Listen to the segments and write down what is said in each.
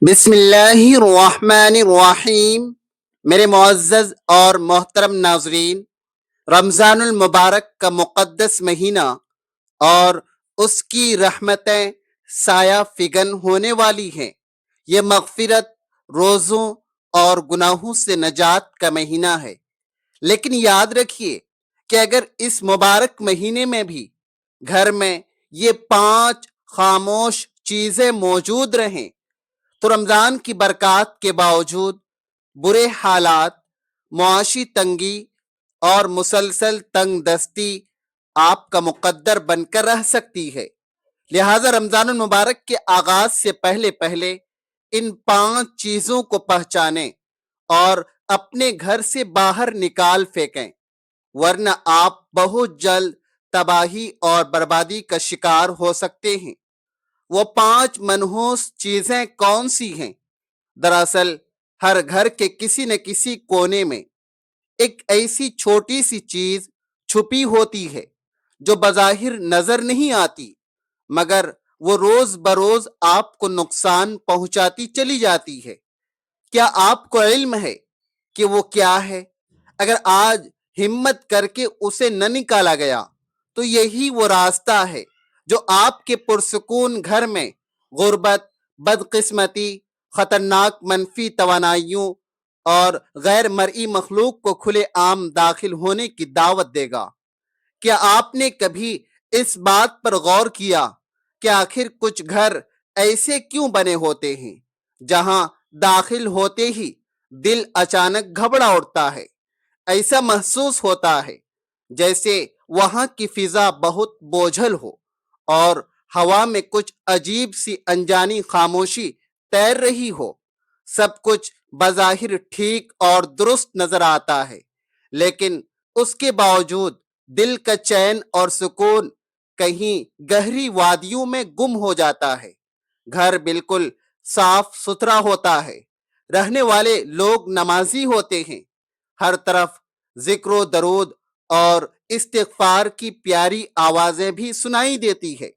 بسم اللہ الرحمن الرحیم۔ میرے معزز اور محترم ناظرین، رمضان المبارک کا مقدس مہینہ اور اس کی رحمتیں سایہ فگن ہونے والی ہیں۔ یہ مغفرت، روزوں اور گناہوں سے نجات کا مہینہ ہے۔ لیکن یاد رکھیے کہ اگر اس مبارک مہینے میں بھی گھر میں یہ 5 خاموش چیزیں موجود رہیں تو رمضان کی برکات کے باوجود برے حالات، معاشی تنگی اور مسلسل تنگ دستی آپ کا مقدر بن کر رہ سکتی ہے۔ لہٰذا رمضان المبارک کے آغاز سے پہلے ان 5 چیزوں کو پہچانیں اور اپنے گھر سے باہر نکال پھینکیں، ورنہ آپ بہت جلد تباہی اور بربادی کا شکار ہو سکتے ہیں۔ وہ 5 منحوس چیزیں کون سی ہیں؟ دراصل ہر گھر کے کسی نہ کسی کونے میں ایک ایسی چھوٹی سی چیز چھپی ہوتی ہے جو بظاہر نظر نہیں آتی، مگر وہ روز بروز آپ کو نقصان پہنچاتی چلی جاتی ہے۔ کیا آپ کو علم ہے کہ وہ کیا ہے؟ اگر آج ہمت کر کے اسے نہ نکالا گیا تو یہی وہ راستہ ہے جو آپ کے پرسکون گھر میں غربت، بدقسمتی، خطرناک منفی توانائیوں اور غیر مرئی مخلوق کو کھلے عام داخل ہونے کی دعوت دے گا۔ کیا آپ نے کبھی اس بات پر غور کیا کہ آخر کچھ گھر ایسے کیوں بنے ہوتے ہیں جہاں داخل ہوتے ہی دل اچانک گھبرا اٹھتا ہے؟ ایسا محسوس ہوتا ہے جیسے وہاں کی فضا بہت بوجھل ہو اور ہوا میں کچھ عجیب سی انجانی خاموشی تیر رہی ہو۔ سب کچھ بظاہر ٹھیک اور درست نظر آتا ہے، لیکن اس کے باوجود دل کا چین اور سکون کہیں گہری وادیوں میں گم ہو جاتا ہے۔ گھر بالکل صاف ستھرا ہوتا ہے، رہنے والے لوگ نمازی ہوتے ہیں، ہر طرف ذکر و درود اور استغفار کی پیاری آوازیں بھی سنائی دیتی ہے،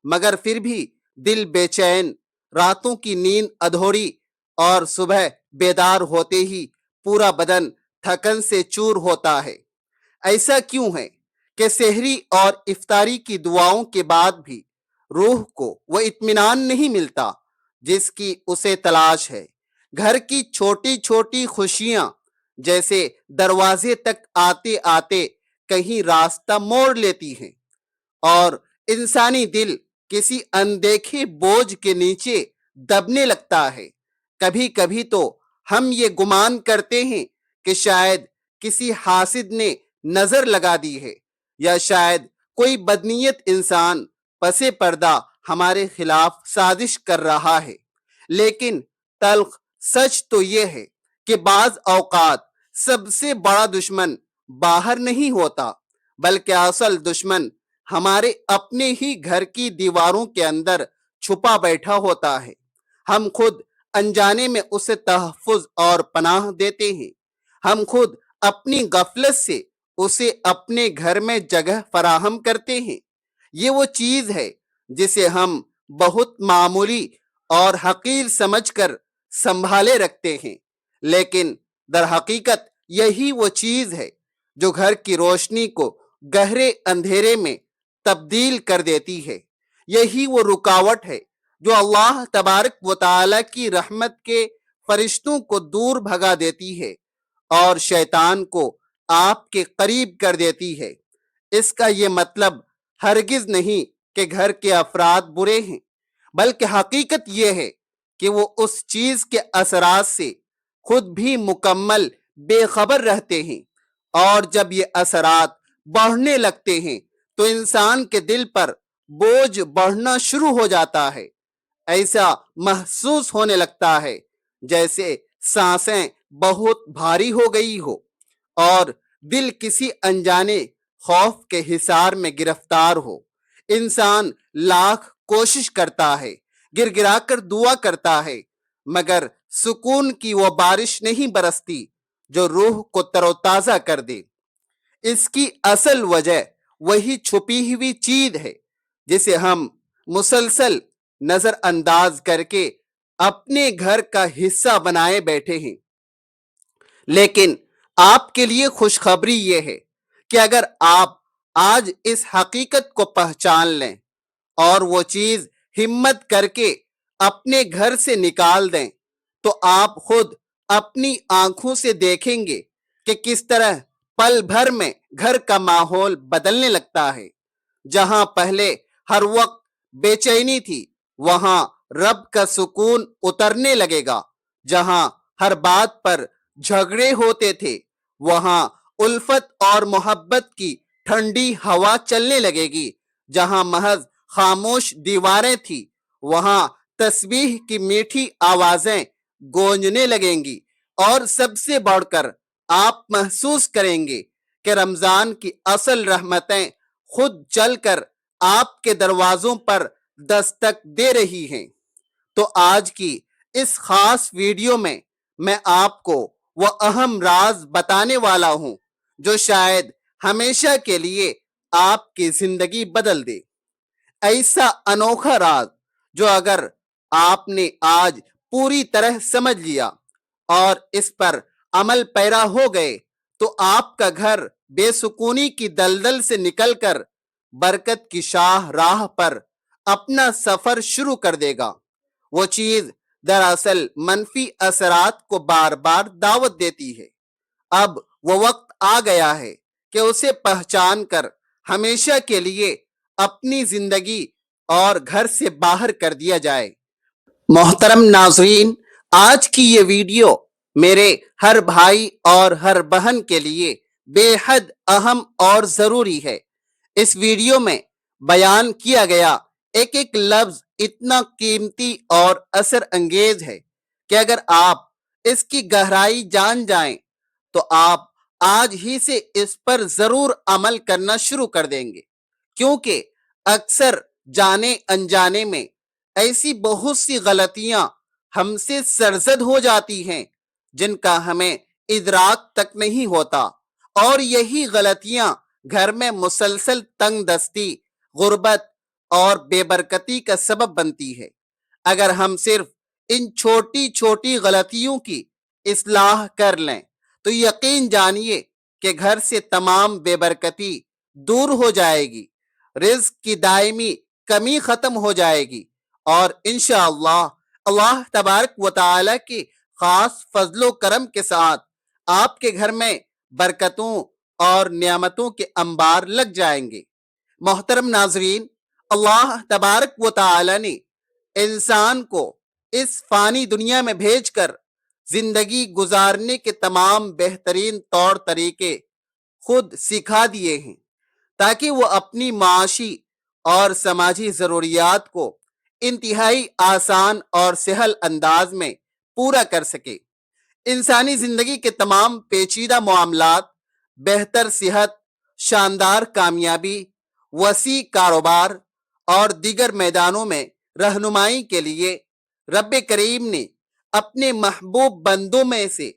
مگر پھر بھی دل بے چین، راتوں کی نیند ادھوری اور صبح بیدار ہوتے ہی پورا بدن تھکن سے چور ہوتا ہے۔ ایسا کیوں ہے کہ سحری اور افطاری کی دعاؤں کے بعد بھی روح کو وہ اطمینان نہیں ملتا جس کی اسے تلاش ہے؟ گھر کی چھوٹی چھوٹی خوشیاں جیسے دروازے تک آتے آتے کہیں راستہ موڑ لیتی ہیں، اور انسانی دل کسی اندیکھے بوجھ کے نیچے دبنے لگتا ہے۔ کبھی کبھی تو ہم یہ گمان کرتے ہیں کہ شاید کسی حاسد نے نظر لگا دی ہے، یا شاید کوئی بدنیت انسان پس پردہ ہمارے خلاف سازش کر رہا ہے۔ لیکن تلخ سچ تو یہ ہے کہ بعض اوقات سب سے بڑا دشمن باہر نہیں ہوتا، بلکہ اصل دشمن ہمارے اپنے ہی گھر کی دیواروں کے اندر چھپا بیٹھا ہوتا ہے۔ ہم خود انجانے میں اسے تحفظ اور پناہ دیتے ہیں۔ ہم خود اپنی غفلت سے اسے اپنے گھر میں جگہ فراہم کرتے ہیں۔ یہ وہ چیز ہے جسے ہم بہت معمولی اور حقیر سمجھ کر سنبھالے رکھتے ہیں، لیکن در حقیقت یہی وہ چیز ہے جو گھر کی روشنی کو گہرے اندھیرے میں تبدیل کر دیتی ہے۔ یہی وہ رکاوٹ ہے جو اللہ تبارک و تعالی کی رحمت کے فرشتوں کو دور بھگا دیتی ہے اور شیطان کو آپ کے قریب کر دیتی ہے۔ اس کا یہ مطلب ہرگز نہیں کہ گھر کے افراد برے ہیں، بلکہ حقیقت یہ ہے کہ وہ اس چیز کے اثرات سے خود بھی مکمل بے خبر رہتے ہیں، اور جب یہ اثرات بڑھنے لگتے ہیں تو انسان کے دل پر بوجھ بڑھنا شروع ہو جاتا ہے۔ ایسا محسوس ہونے لگتا ہے جیسے سانسیں بہت بھاری ہو گئی ہو اور دل کسی انجانے خوف کے حصار میں گرفتار ہو۔ انسان لاکھ کوشش کرتا ہے، گر گرا کر دعا کرتا ہے، مگر سکون کی وہ بارش نہیں برستی جو روح کو تر و تازہ کر دے۔ اس کی اصل وجہ وہی چھپی ہوئی چیز ہے جسے ہم مسلسل نظر انداز کر کے اپنے گھر کا حصہ بنائے بیٹھے ہیں، لیکن آپ کے لیے خوشخبری یہ ہے کہ اگر آپ آج اس حقیقت کو پہچان لیں اور وہ چیز ہمت کر کے اپنے گھر سے نکال دیں تو آپ خود اپنی آنکھوں سے دیکھیں گے کہ کس طرح پل بھر میں گھر کا ماحول بدلنے لگتا ہے۔ جہاں پہلے ہر وقت بے چینی تھی، وہاں رب کا سکون اترنے لگے گا۔ جہاں ہر بات پر جھگڑے ہوتے تھے، وہاں الفت اور محبت کی ٹھنڈی ہوا چلنے لگے گی۔ جہاں محض خاموش دیواریں تھی، وہاں تسبیح کی میٹھی آوازیں گونجنے لگیں گی، اور سب سے بڑھ کر آپ محسوس کریں گے کہ رمضان کی اصل رحمتیں خود چل کر آپ کے دروازوں پر دستک دے رہی ہیں۔ تو آج کی اس خاص ویڈیو میں آپ کو وہ اہم راز بتانے والا ہوں جو شاید ہمیشہ کے لیے آپ کی زندگی بدل دے۔ ایسا انوکھا راز جو اگر آپ نے آج پوری طرح سمجھ لیا اور اس پر عمل پیرا ہو گئے تو آپ کا گھر بے سکونی کی دلدل سے نکل کر برکت کی شاہ راہ پر اپنا سفر شروع کر دے گا۔ وہ چیز دراصل منفی اثرات کو بار بار دعوت دیتی ہے۔ اب وہ وقت آ گیا ہے کہ اسے پہچان کر ہمیشہ کے لیے اپنی زندگی اور گھر سے باہر کر دیا جائے۔ محترم ناظرین، آج کی یہ ویڈیو میرے ہر بھائی اور ہر بہن کے لیے بے حد اہم اور ضروری ہے۔ اس ویڈیو میں بیان کیا گیا ایک ایک لفظ اتنا قیمتی اور اثر انگیز ہے کہ اگر آپ اس کی گہرائی جان جائیں تو آپ آج ہی سے اس پر ضرور عمل کرنا شروع کر دیں گے، کیونکہ اکثر جانے انجانے میں ایسی بہت سی غلطیاں ہم سے سرزد ہو جاتی ہیں جن کا ہمیں ادراک تک نہیں ہوتا، اور یہی غلطیاں گھر میں مسلسل تنگ دستی، غربت اور بے برکتی کا سبب بنتی ہے۔ اگر ہم صرف ان چھوٹی چھوٹی غلطیوں کی اصلاح کر لیں تو یقین جانیے کہ گھر سے تمام بے برکتی دور ہو جائے گی، رزق کی دائمی کمی ختم ہو جائے گی، اور انشاءاللہ اللہ تبارک و تعالی کی خاص فضل و کرم کے ساتھ آپ کے گھر میں برکتوں اور نعمتوں کے انبار لگ جائیں گے۔ محترم ناظرین، اللہ تبارک و تعالی نے انسان کو اس فانی دنیا میں بھیج کر زندگی گزارنے کے تمام بہترین طور طریقے خود سکھا دیے ہیں تاکہ وہ اپنی معاشی اور سماجی ضروریات کو انتہائی آسان اور سہل انداز میں پورا کر سکے۔ انسانی زندگی کے تمام پیچیدہ معاملات، بہتر صحت، شاندار کامیابی، وسیع کاروبار اور دیگر میدانوں میں رہنمائی کے لیے رب کریم نے اپنے محبوب بندوں میں سے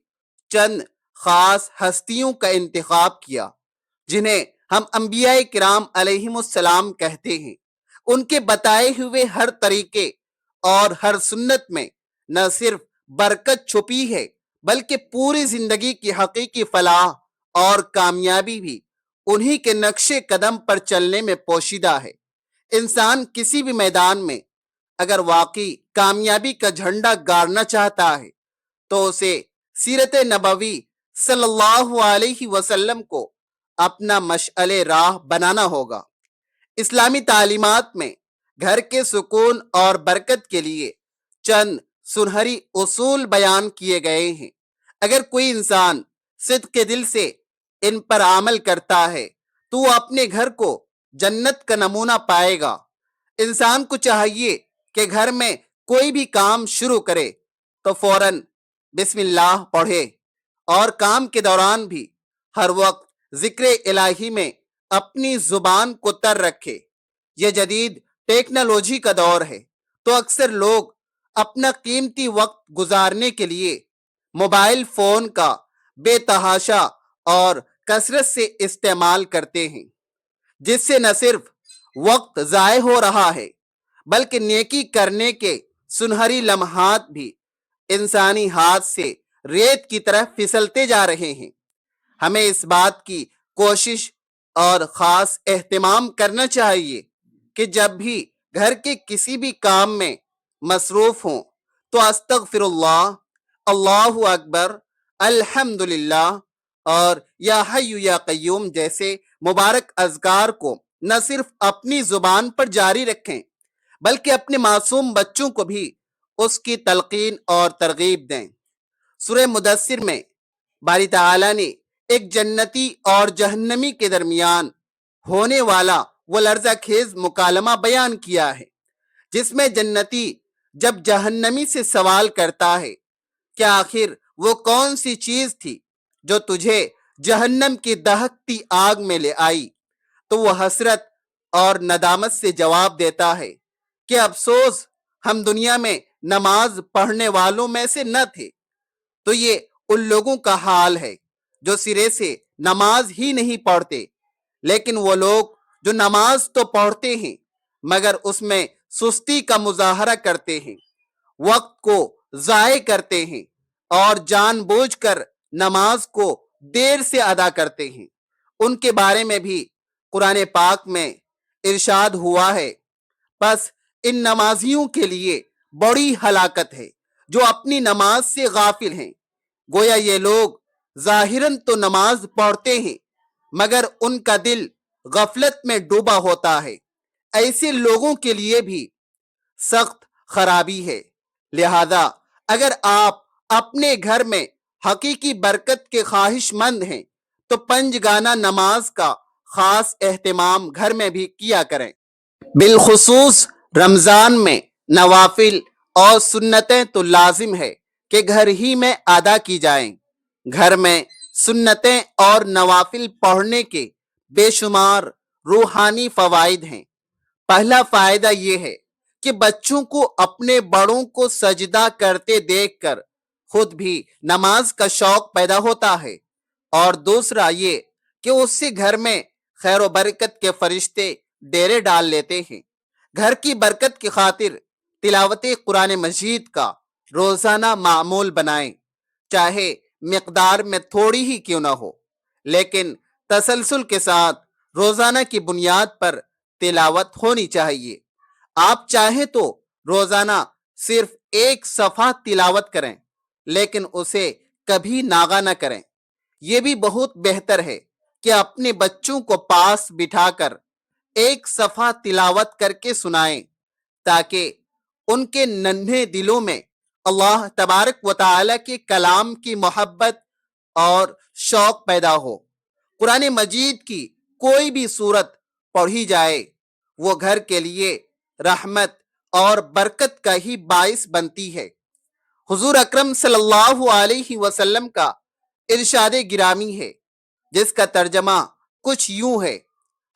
چند خاص ہستیوں کا انتخاب کیا جنہیں ہم انبیاء کرام علیہم السلام کہتے ہیں۔ ان کے بتائے ہوئے ہر طریقے اور ہر سنت میں نہ صرف برکت چھپی ہے بلکہ پوری زندگی کی حقیقی فلاح اور کامیابی بھی انہی کے نقش قدم پر چلنے میں پوشیدہ ہے۔ انسان کسی بھی میدان میں اگر واقعی کامیابی کا جھنڈا گاڑنا چاہتا ہے تو اسے سیرت نبوی صلی اللہ علیہ وسلم کو اپنا مشعل راہ بنانا ہوگا۔ اسلامی تعلیمات میں گھر کے سکون اور برکت کے لیے چند سنہری اصول بیان کیے گئے ہیں۔ اگر کوئی انسان صدق کے دل سے ان پر عمل کرتا ہے تو وہ اپنے گھر کو جنت کا نمونہ پائے گا۔ انسان کو چاہیے کہ گھر میں کوئی بھی کام شروع کرے تو فوراً بسم اللہ پڑھے، اور کام کے دوران بھی ہر وقت ذکر الہی میں اپنی زبان کو تر رکھے۔ یہ جدید ٹیکنالوجی کا دور ہے تو اکثر لوگ اپنا قیمتی وقت گزارنے کے لیے موبائل فون کا بے تحاشا اور کثرت سے استعمال کرتے ہیں، جس سے نہ صرف وقت ضائع ہو رہا ہے بلکہ نیکی کرنے کے سنہری لمحات بھی انسانی ہاتھ سے ریت کی طرح پھسلتے جا رہے ہیں۔ ہمیں اس بات کی کوشش اور خاص اہتمام کرنا چاہیے کہ جب بھی گھر کے کسی بھی کام میں مصروف ہوں تو استغفر اللہ، اللہ اکبر، الحمدللہ اور یا حی یا قیوم جیسے مبارک اذکار کو نہ صرف اپنی زبان پر جاری رکھیں بلکہ اپنے معصوم بچوں کو بھی اس کی تلقین اور ترغیب دیں۔ سورہ مدثر میں باری تعالیٰ نے ایک جنتی اور جہنمی کے درمیان ہونے والا وہ لرزہ خیز مکالمہ بیان کیا ہے، جس میں جنتی جب جہنمی سے سوال کرتا ہے کہ آخر وہ کون سی چیز تھی جو تجھے جہنم کی دہکتی آگ میں لے آئی، تو وہ حسرت اور ندامت سے جواب دیتا ہے کہ افسوس، ہم دنیا میں نماز پڑھنے والوں میں سے نہ تھے۔ تو یہ ان لوگوں کا حال ہے جو سرے سے نماز ہی نہیں پڑھتے، لیکن وہ لوگ جو نماز تو پڑھتے ہیں مگر اس میں سستی کا مظاہرہ کرتے ہیں، وقت کو ضائع کرتے ہیں اور جان بوجھ کر نماز کو دیر سے ادا کرتے ہیں، ان کے بارے میں بھی قرآن پاک میں ارشاد ہوا ہے، بس ان نمازیوں کے لیے بڑی ہلاکت ہے جو اپنی نماز سے غافل ہیں۔ گویا یہ لوگ ظاہراً تو نماز پڑھتے ہیں مگر ان کا دل غفلت میں ڈوبا ہوتا ہے۔ ایسے لوگوں کے لیے بھی سخت خرابی ہے۔ لہذا اگر آپ اپنے گھر میں حقیقی برکت کے خواہش مند ہیں تو پنج گانہ نماز کا خاص اہتمام گھر میں بھی کیا کریں۔ بالخصوص رمضان میں نوافل اور سنتیں تو لازم ہے کہ گھر ہی میں ادا کی جائیں۔ گھر میں سنتیں اور نوافل پڑھنے کے بے شمار روحانی فوائد ہیں۔ پہلا فائدہ یہ ہے کہ بچوں کو اپنے بڑوں کو سجدہ کرتے دیکھ کر خود بھی نماز کا شوق پیدا ہوتا ہے، اور دوسرا یہ کہ اس سے گھر میں خیر و برکت کے فرشتے ڈیرے ڈال لیتے ہیں۔ گھر کی برکت کی خاطر تلاوت قرآن مجید کا روزانہ معمول بنائیں، چاہے مقدار میں تھوڑی ہی کیوں نہ ہو، لیکن تسلسل کے ساتھ روزانہ کی بنیاد پر تلاوت ہونی چاہیے۔ آپ چاہیں تو روزانہ صرف ایک صفحہ تلاوت کریں، لیکن اسے کبھی ناغہ نہ کریں۔ یہ بھی بہت بہتر ہے کہ اپنے بچوں کو پاس بٹھا کر ایک صفحہ تلاوت کر کے سنائیں، تاکہ ان کے ننھے دلوں میں اللہ تبارک و تعالی کے کلام کی محبت اور شوق پیدا ہو۔ قرآن مجید کی کوئی بھی سورت پڑھی جائے وہ گھر کے لیے رحمت اور برکت کا ہی باعث بنتی ہے۔ حضور اکرم صلی اللہ علیہ وسلم کا ارشاد گرامی ہے، جس کا ترجمہ کچھ یوں ہے۔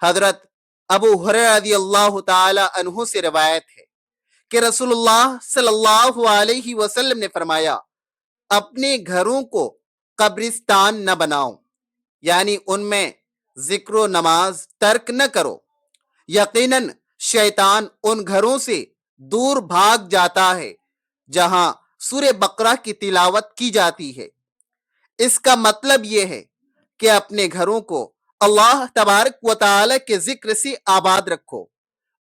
حضرت ابو ہریرہ رضی اللہ تعالی عنہ سے روایت ہے کہ رسول اللہ صلی اللہ علیہ وسلم نے فرمایا، اپنے گھروں کو قبرستان نہ بناؤ، یعنی ان میں ذکر و نماز ترک نہ کرو۔ یقیناً شیطان ان گھروں سے دور بھاگ جاتا ہے جہاں سورہ بقرہ کی تلاوت کی جاتی ہے۔ اس کا مطلب یہ ہے کہ اپنے گھروں کو اللہ تبارک و تعالی کے ذکر سے آباد رکھو۔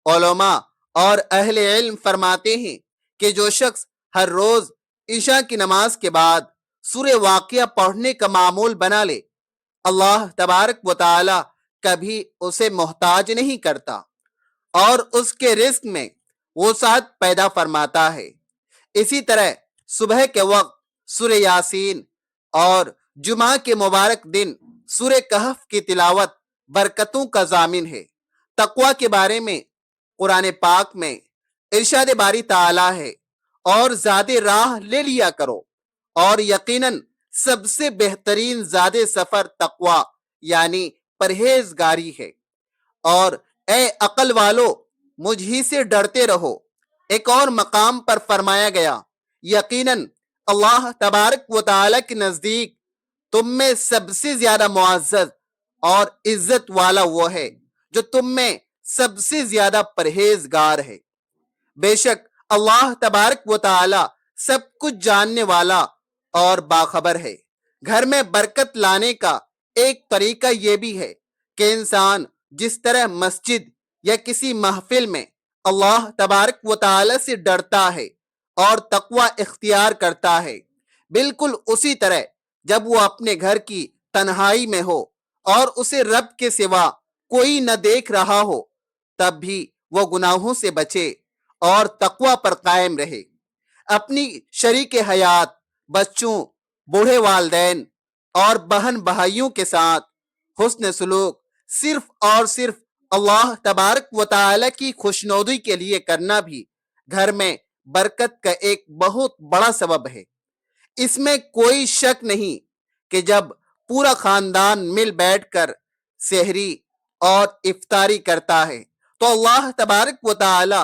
علماء اور اہل علم فرماتے ہیں کہ جو شخص ہر روز عشاء کی نماز کے بعد سورہ واقعہ پڑھنے کا معمول بنا لے، اللہ تبارک و تعالی کبھی اسے محتاج نہیں کرتا اور اس کے رزق میں وسعت پیدا فرماتا ہے۔ اسی طرح صبح کے وقت سورہ یاسین اور جمعہ کے مبارک دن سورہ کہف کی تلاوت برکتوں کا ضامن ہے۔ تقوی کے بارے میں قرآن پاک میں ارشاد باری تعالی ہے، اور زیادہ راہ لے لیا کرو، اور یقیناً سب سے بہترین زیادہ سفر تقوی یعنی پرہیزگاری ہے، اور اے عقل والو مجھ ہی سے ڈرتے رہو۔ ایک اور مقام پر فرمایا گیا، یقیناً اللہ تبارک و تعالی کے نزدیک تم میں سب سے زیادہ معزز اور عزت والا وہ ہے جو تم میں سب سے زیادہ پرہیزگار ہے۔ بے شک اللہ تبارک و تعالی سب کچھ جاننے والا اور باخبر ہے۔ گھر میں برکت لانے کا ایک طریقہ یہ بھی ہے کہ انسان جس طرح مسجد یا کسی محفل میں اللہ تبارک و تعالی سے ڈرتا ہے اور تقوی اختیار کرتا ہے، بالکل اسی طرح جب وہ اپنے گھر کی تنہائی میں ہو اور اسے رب کے سوا کوئی نہ دیکھ رہا ہو، تب بھی وہ گناہوں سے بچے اور تقوی پر قائم رہے۔ اپنی شریک حیات، بچوں، بوڑھے والدین اور بہن بھائیوں کے ساتھ حسن سلوک صرف اور صرف اللہ تبارک و تعالی کی خوشنودی کے لیے کرنا بھی گھر میں برکت کا ایک بہت بڑا سبب ہے۔ اس میں کوئی شک نہیں کہ جب پورا خاندان مل بیٹھ کر سحری اور افطاری کرتا ہے تو اللہ تبارک و تعالی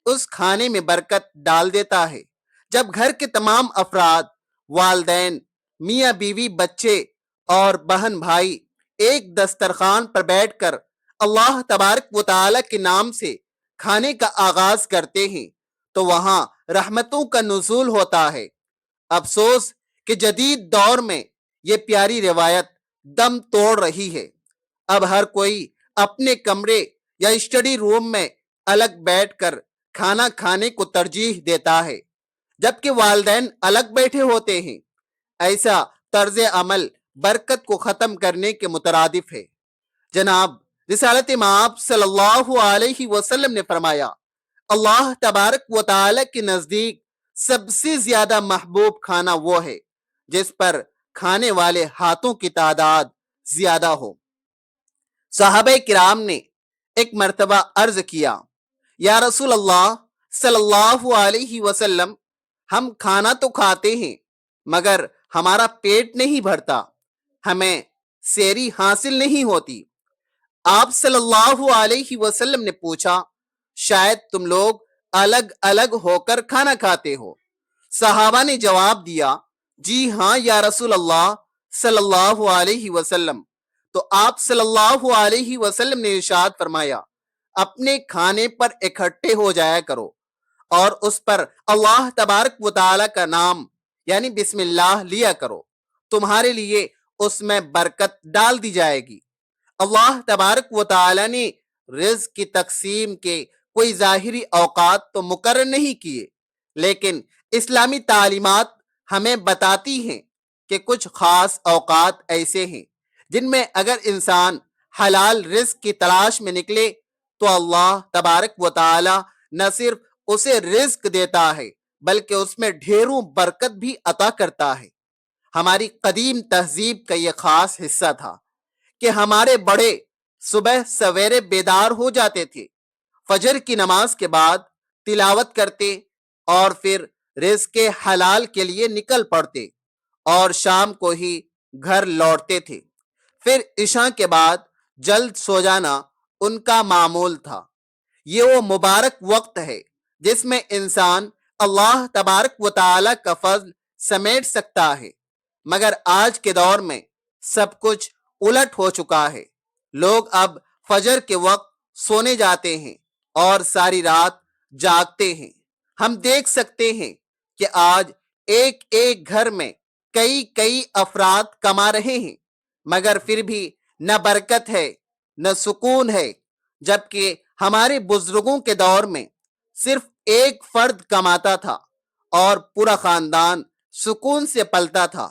اس کھانے میں برکت ڈال دیتا ہے۔ جب گھر کے تمام افراد، والدین، میاں بیوی، بچے اور بہن بھائی ایک دسترخوان پر بیٹھ کر اللہ تبارک و تعالی کے نام سے کھانے کا آغاز کرتے ہیں تو وہاں رحمتوں کا نزول ہوتا ہے۔ افسوس کہ جدید دور میں یہ پیاری روایت دم توڑ رہی ہے۔ اب ہر کوئی اپنے کمرے یا اسٹڈی روم میں الگ بیٹھ کر کھانا کھانے کو ترجیح دیتا ہے، جبکہ والدین الگ بیٹھے ہوتے ہیں۔ ایسا طرز عمل برکت کو ختم کرنے کے مترادف ہے۔ جناب رسالت مآب صلی اللہ علیہ وسلم نے فرمایا، اللہ تبارک و تعالی کے نزدیک سب سے زیادہ محبوب کھانا وہ ہے جس پر کھانے والے ہاتھوں کی تعداد زیادہ ہو۔ صحابہ کرام نے ایک مرتبہ عرض کیا، یا رسول اللہ صلی اللہ علیہ وسلم، ہم کھانا تو کھاتے ہیں مگر ہمارا پیٹ نہیں بھرتا، ہمیں سحری حاصل نہیں ہوتی۔ آپ صلی اللہ علیہ وسلم نے پوچھا، شاید تم لوگ الگ الگ ہو کر کھانا کھاتے ہو؟ صحابہ نے جواب دیا، جی ہاں یا رسول اللہ صلی اللہ علیہ وسلم۔ تو آپ صلی اللہ علیہ وسلم نے ارشاد فرمایا، اپنے کھانے پر اکٹھے ہو جایا کرو اور اس پر اللہ تبارک و تعالی کا نام یعنی بسم اللہ لیا کرو، تمہارے لیے اس میں برکت ڈال دی جائے گی۔ اللہ تبارک و تعالی نے رزق کی تقسیم کے کوئی ظاہری اوقات تو مقرر نہیں کیے، لیکن اسلامی تعلیمات ہمیں بتاتی ہیں کہ کچھ خاص اوقات ایسے ہیں جن میں اگر انسان حلال رزق کی تلاش میں نکلے تو اللہ تبارک و تعالی نہ صرف اسے رزق دیتا ہے بلکہ اس میں ڈھیروں برکت بھی عطا کرتا ہے۔ ہماری قدیم تہذیب کا یہ خاص حصہ تھا کہ ہمارے بڑے صبح سویرے بیدار ہو جاتے تھے، فجر کی نماز کے بعد تلاوت کرتے اور پھر رزق حلال کے لیے نکل پڑتے اور شام کو ہی گھر لوٹتے تھے۔ پھر عشاء کے بعد جلد سو جانا ان کا معمول تھا۔ یہ وہ مبارک وقت ہے جس میں انسان اللہ تبارک و تعالی کا فضل سمیٹ سکتا ہے، مگر آج کے دور میں سب کچھ الٹ ہو چکا ہے۔ لوگ اب فجر کے وقت سونے جاتے ہیں اور ساری رات جاگتے ہیں۔ ہم دیکھ سکتے ہیں کہ آج ایک ایک گھر میں کئی افراد کما رہے ہیں، مگر پھر بھی نہ برکت ہے نہ سکون ہے، جبکہ ہمارے بزرگوں کے دور میں صرف ایک فرد کماتا تھا اور پورا خاندان سکون سے پلتا تھا۔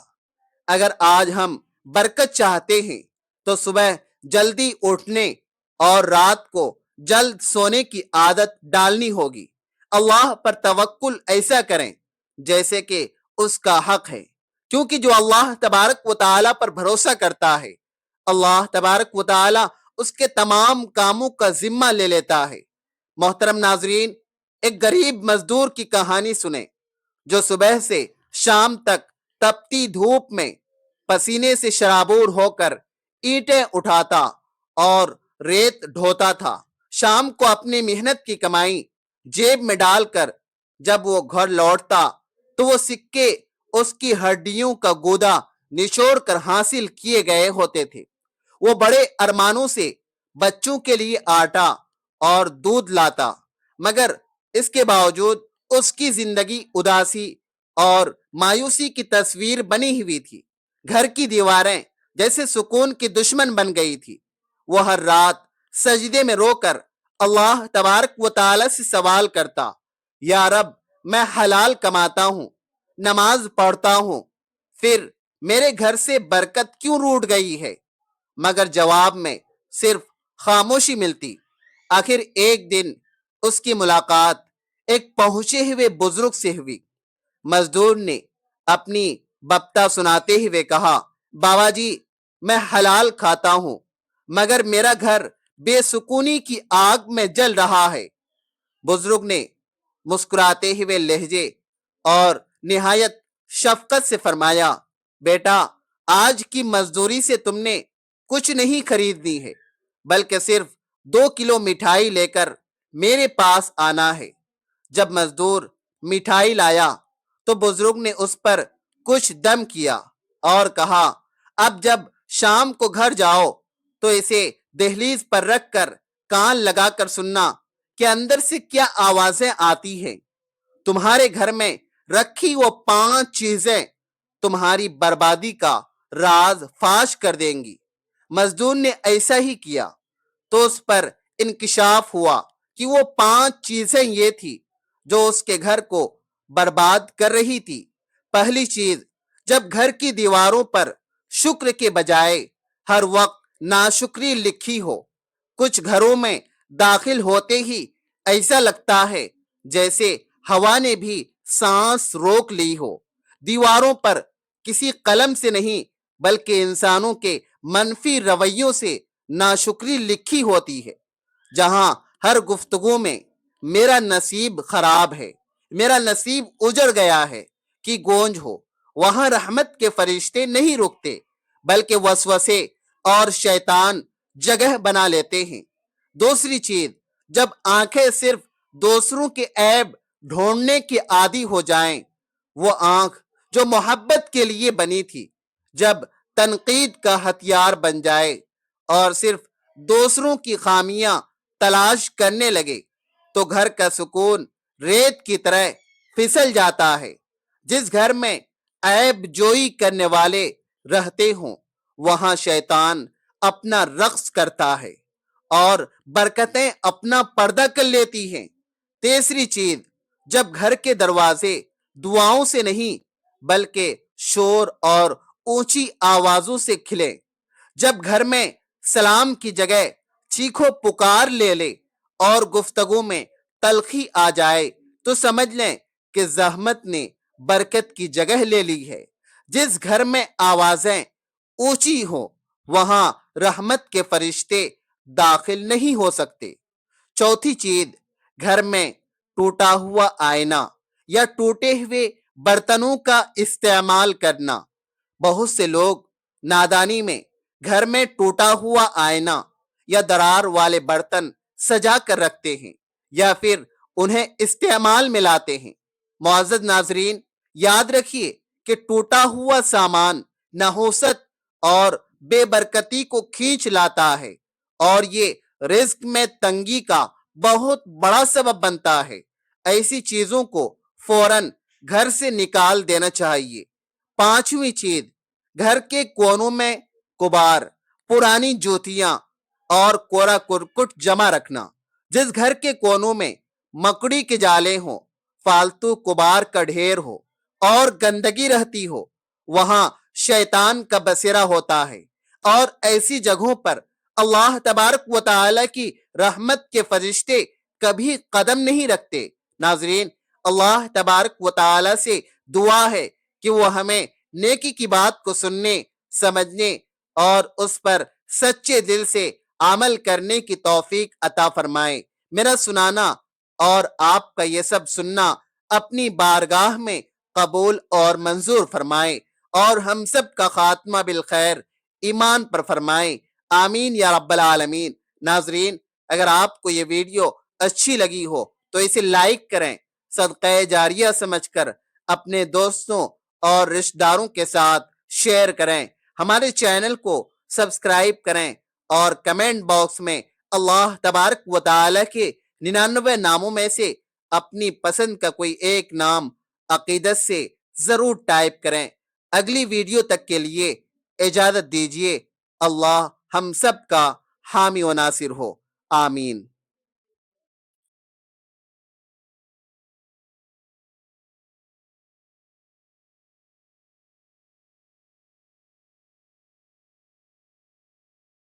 اگر آج ہم برکت چاہتے ہیں تو صبح جلدی اٹھنے اور رات کو جلد سونے کی عادت ڈالنی ہوگی۔ اللہ پر توکل ایسا کریں جیسے کہ اس کا حق ہے، کیونکہ جو اللہ تبارک و تعالی پر بھروسہ کرتا ہے اللہ تبارک و تعالی اس کے تمام کاموں کا ذمہ لے لیتا ہے۔ محترم ناظرین، ایک غریب مزدور کی کہانی سنیں جو صبح سے شام تک تپتی دھوپ میں پسینے سے شرابور ہو کر اینٹیں اٹھاتا اور ریت ڈھوتا تھا۔ شام کو اپنی محنت کی کمائی جیب میں ڈال کر جب وہ گھر لوٹتا تو وہ سکے اس کی ہڈیوں کا گودا نچوڑ کر حاصل کیے گئے ہوتے تھے۔ وہ بڑے ارمانوں سے بچوں کے لیے آٹا اور دودھ لاتا، مگر اس کے باوجود اس کی زندگی اداسی اور مایوسی کی تصویر بنی ہوئی تھی۔ گھر کی دیواریں جیسے سکون کی دشمن بن گئی تھی۔ وہ ہر رات سجدے میں رو کر اللہ تبارک و تعالی سے سوال کرتا، یا رب، میں حلال کماتا ہوں، نماز پڑھتا ہوں، پھر میرے گھر سے برکت کیوں روٹ گئی ہے؟ مگر جواب میں صرف خاموشی ملتی۔ آخر ایک دن اس کی ملاقات ایک پہنچے ہوئے بزرگ سے ہوئی۔ مزدور نے اپنی بپتا سناتے ہوئے کہا، بابا جی، میں حلال کھاتا ہوں، مگر میرا گھر بے سکونی کی آگ میں جل رہا ہے۔ بزرگ نے مسکراتے ہوئے لہجے اور نہایت شفقت سے فرمایا، بیٹا، آج کی مزدوری سے تم نے کچھ نہیں خریدنی ہے، بلکہ صرف 2 کلو مٹھائی لے کر میرے پاس آنا ہے۔ جب مزدور مٹھائی لایا تو بزرگ نے اس پر کچھ دم کیا اور کہا، اب جب شام کو گھر جاؤ تو اسے دہلیز پر رکھ کر کان لگا کر سننا کہ اندر سے کیا آوازیں آتی ہیں۔ تمہارے گھر میں رکھی وہ 5 چیزیں تمہاری بربادی کا راز فاش کر دیں گی۔ مزدور نے ایسا ہی کیا تو اس پر انکشاف ہوا کہ وہ 5 چیزیں یہ تھی جو اس کے گھر کو برباد کر رہی تھی۔ پہلی چیز، جب گھر کی دیواروں پر شکر کے بجائے ہر وقت ناشکری لکھی ہو۔ کچھ گھروں میں داخل ہوتے ہی ایسا لگتا ہے جیسے ہوا نے بھی سانس روک لی ہو۔ دیواروں پر کسی قلم سے نہیں بلکہ انسانوں کے منفی رویوں سے ناشکری لکھی ہوتی ہے۔ جہاں ہر گفتگو میں میرا نصیب خراب ہے، میرا نصیب اجڑ گیا ہے کہ گونج ہو، وہاں رحمت کے فرشتے نہیں رکتے بلکہ وسوسے اور شیطان جگہ بنا لیتے ہیں۔ دوسری چیز، جب آنکھیں صرف دوسروں کے عیب ڈھونڈنے کی عادی ہو جائیں، وہ آنکھ جو محبت کے لیے بنی تھی جب تنقید کا ہتھیار بن جائے اور صرف دوسروں کی خامیاں تلاش کرنے لگے تو گھر کا سکون ریت کی طرح پھسل جاتا ہے۔ جس گھر میں عیب جوئی کرنے والے رہتے ہوں وہاں شیطان اپنا رقص کرتا ہے اور برکتیں اپنا پردہ کر لیتی ہیں۔ تیسری چیز، جب گھر کے دروازے دعاؤں سے نہیں بلکہ شور اور اونچی آوازوں سے کھلے، جب گھر میں سلام کی جگہ چیخو پکار لے لے اور گفتگو میں تلخی آ جائے تو سمجھ لیں کہ زحمت نے برکت کی جگہ لے لی ہے۔ جس گھر میں آوازیں اونچی ہوں وہاں رحمت کے فرشتے داخل نہیں ہو سکتے۔ چوتھی چیز، گھر میں ٹوٹا ہوا آئینہ یا ٹوٹے ہوئے برتنوں کا استعمال کرنا۔ بہت سے لوگ نادانی میں گھر میں ٹوٹا ہوا آئینہ یا درار والے برتن سجا کر رکھتے ہیں یا پھر انہیں استعمال میں لاتے ہیں۔ معزز ناظرین، یاد رکھیے کہ ٹوٹا ہوا سامان نحوست اور بے برکتی کو کھینچ لاتا ہے اور یہ رزق میں تنگی کا بہت بڑا سبب بنتا ہے۔ ایسی چیزوں کو فوراً گھر سے نکال دینا چاہیے۔ پانچویں چیز، گھر کے کونوں میں غبار، پرانی جوتیاں اور کوڑا کرکٹ جمع رکھنا۔ جس گھر کے کونوں میں مکڑی کے جالے ہوں، فالتو غبار کا ڈھیر ہو اور گندگی رہتی ہو وہاں شیطان کا بسیرا ہوتا ہے اور ایسی جگہوں پر اللہ تبارک و تعالی کی رحمت کے فرشتے کبھی قدم نہیں رکھتے۔ ناظرین، اللہ تبارک و تعالی سے دعا ہے کہ وہ ہمیں نیکی کی بات کو سننے، سمجھنے اور اس پر سچے دل سے عمل کرنے کی توفیق عطا فرمائے۔ میرا سنانا اور آپ کا یہ سب سننا اپنی بارگاہ میں قبول اور منظور فرمائے اور ہم سب کا خاتمہ بالخیر ایمان پر فرمائے، آمین یا رب العالمین۔ ناظرین، اگر آپ کو یہ ویڈیو اچھی لگی ہو تو اسے لائک کریں، صدقہ جاریہ سمجھ کر اپنے دوستوں اور رشتہ داروں کے ساتھ شیئر کریں، ہمارے چینل کو سبسکرائب کریں اور کمنٹ باکس میں اللہ تبارک و تعالی کے 99 ناموں میں سے اپنی پسند کا کوئی ایک نام عقیدت سے ضرور ٹائپ کریں۔ اگلی ویڈیو تک کے لیے اجازت دیجیے۔ اللہ ہم سب کا حامی و ناصر ہو، آمین۔